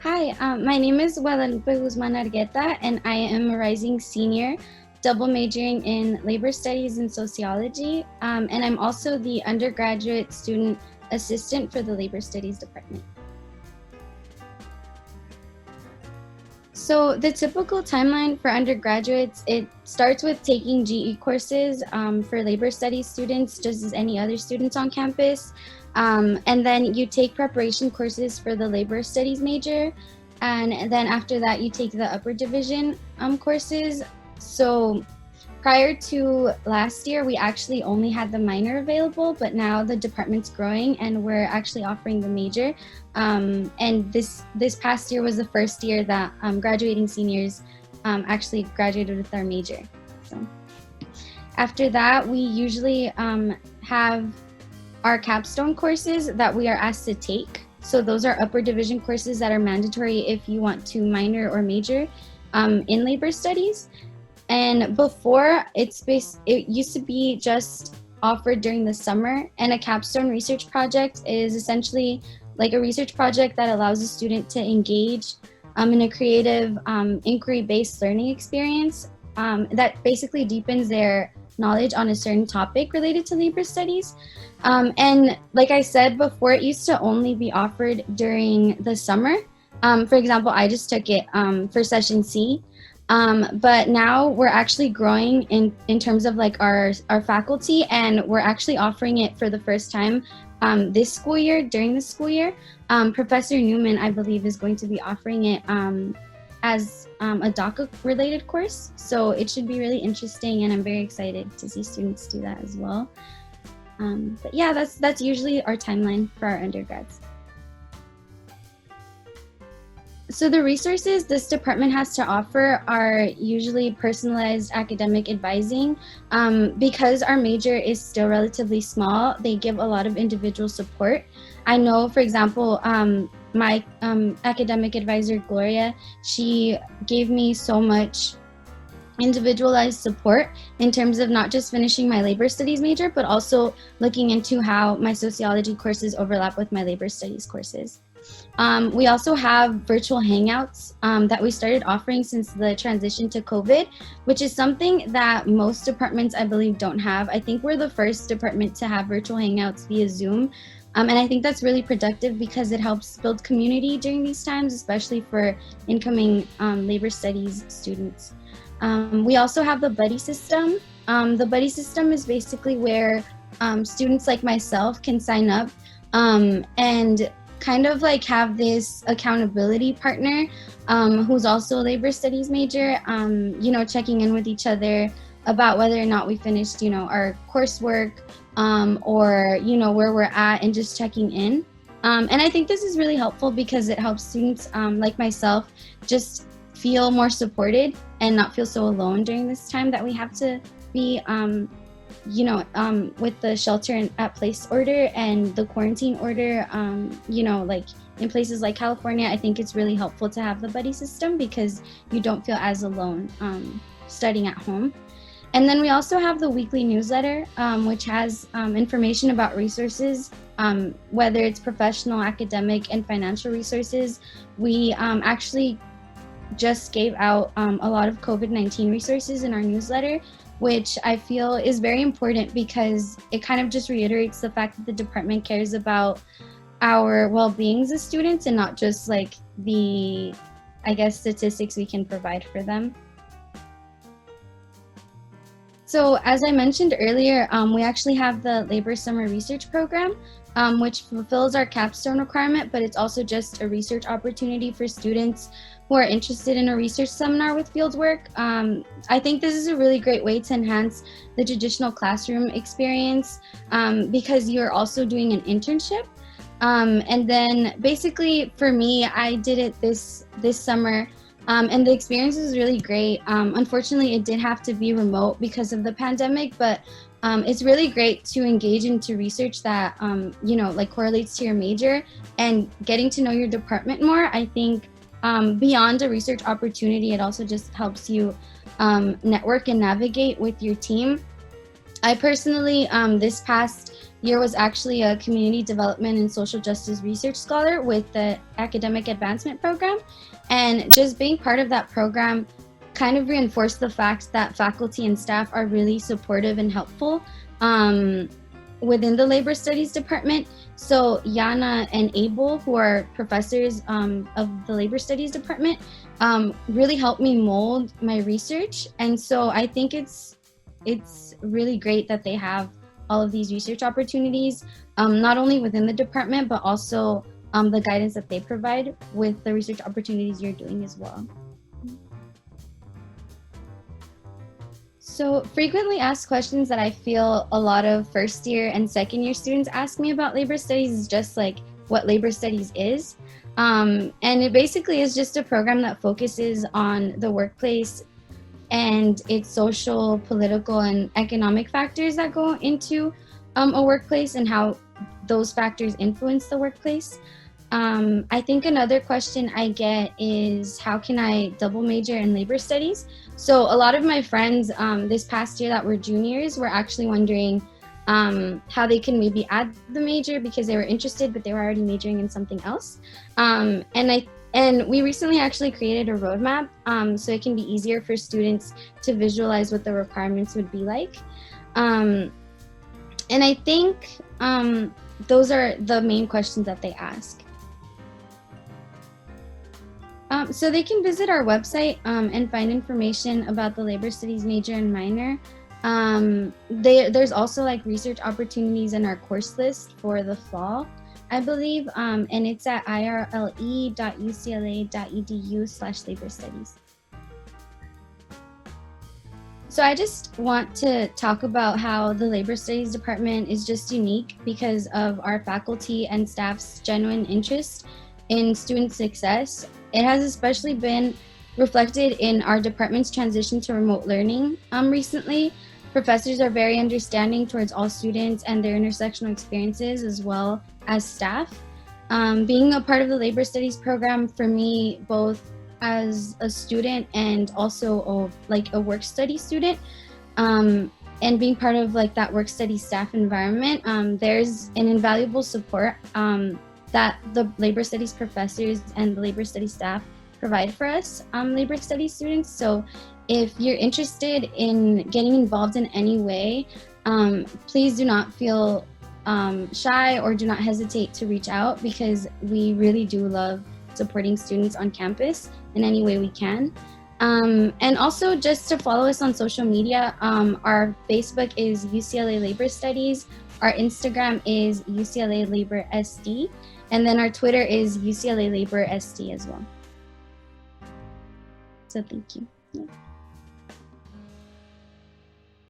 Hi, my name is Guadalupe Guzman Argueta, and I am a rising senior, double majoring in labor studies and sociology. And I'm also the undergraduate student assistant for the labor studies department. So the typical timeline for undergraduates, it starts with taking GE courses for labor studies students, just as any other students on campus. And then you take preparation courses for the labor studies major. And then after that, you take the upper division courses. So prior to last year, we actually only had the minor available, but now the department's growing and we're actually offering the major. And this past year was the first year that graduating seniors actually graduated with our major. So after that, we usually have our capstone courses that we are asked to take. So those are upper division courses that are mandatory if you want to minor or major in labor studies. And before, it used to be just offered during the summer, and a capstone research project is essentially like a research project that allows a student to engage in a creative inquiry-based learning experience that basically deepens their knowledge on a certain topic related to labor studies. And like I said before, it used to only be offered during the summer. For example, I just took it for session C. But now we're actually growing in terms of like our faculty, and we're actually offering it for the first time this school year, during the school year. Professor Newman, I believe, is going to be offering it as a DACA related course. So it should be really interesting, and I'm very excited to see students do that as well. But yeah, that's usually our timeline for our undergrads. So the resources this department has to offer are usually personalized academic advising. Because our major is still relatively small, they give a lot of individual support. I know, for example, my academic advisor, Gloria, she gave me so much individualized support in terms of not just finishing my labor studies major, but also looking into how my sociology courses overlap with my labor studies courses. We also have virtual hangouts that we started offering since the transition to COVID, which is something that most departments, I believe, don't have. I think we're the first department to have virtual hangouts via Zoom. And I think that's really productive because it helps build community during these times, especially for incoming labor studies students. We also have the buddy system. The buddy system is basically where students like myself can sign up and kind of like have this accountability partner who's also a labor studies major, checking in with each other about whether or not we finished, our coursework or, where we're at, and just checking in. And I think this is really helpful because it helps students like myself just feel more supported and not feel so alone during this time that we have to be with the shelter at place order and the quarantine order, like in places like California, I think it's really helpful to have the buddy system because you don't feel as alone studying at home. And then we also have the weekly newsletter, which has information about resources, whether it's professional, academic, and financial resources. We actually just gave out a lot of COVID-19 resources in our newsletter, which I feel is very important because it kind of just reiterates the fact that the department cares about our well-beings as students and not just like the, statistics we can provide for them. So as I mentioned earlier, we actually have the Labor Summer Research Program, which fulfills our capstone requirement, but it's also just a research opportunity for students who are interested in a research seminar with fieldwork. I think this is a really great way to enhance the traditional classroom experience because you're also doing an internship. And then basically for me, I did it this summer and the experience was really great. Unfortunately, it did have to be remote because of the pandemic, but it's really great to engage into research that, correlates to your major and getting to know your department more. I think beyond a research opportunity, it also just helps you network and navigate with your team. I personally, this past year was actually a community development and social justice research scholar with the academic advancement program. And just being part of that program kind of reinforced the fact that faculty and staff are really supportive and helpful within the labor studies department. So Yana and Abel, who are professors of the labor studies department, really helped me mold my research. And so I think it's really great that they have all of these research opportunities, not only within the department, but also the guidance that they provide with the research opportunities you're doing as well. So frequently asked questions that I feel a lot of first year and second year students ask me about labor studies is just like what labor studies is. And it basically is just a program that focuses on the workplace and its social, political, and economic factors that go into a workplace and how those factors influence the workplace. I think another question I get is how can I double major in labor studies? So a lot of my friends this past year that were juniors were actually wondering how they can maybe add the major because they were interested, but they were already majoring in something else. And we recently actually created a roadmap so it can be easier for students to visualize what the requirements would be like. And I think those are the main questions that they ask. So they can visit our website and find information about the labor studies major and minor. There's also like research opportunities in our course list for the fall, I believe, and it's at irle.ucla.edu/labor studies. So I just want to talk about how the labor studies department is just unique because of our faculty and staff's genuine interest in student success. It has especially been reflected in our department's transition to remote learning recently. Professors are very understanding towards all students and their intersectional experiences as well as staff. Being a part of the labor studies program for me, both as a student and also a work study student, and being part of like that work study staff environment, there's an invaluable support that the labor studies professors and the labor studies staff provide for us labor studies students. So if you're interested in getting involved in any way, please do not feel shy or do not hesitate to reach out because we really do love supporting students on campus in any way we can. And also just to follow us on social media, our Facebook is UCLA Labor Studies, our Instagram is UCLA Labor SD, and then our Twitter is UCLA Labor SD as well. So thank you. Yeah.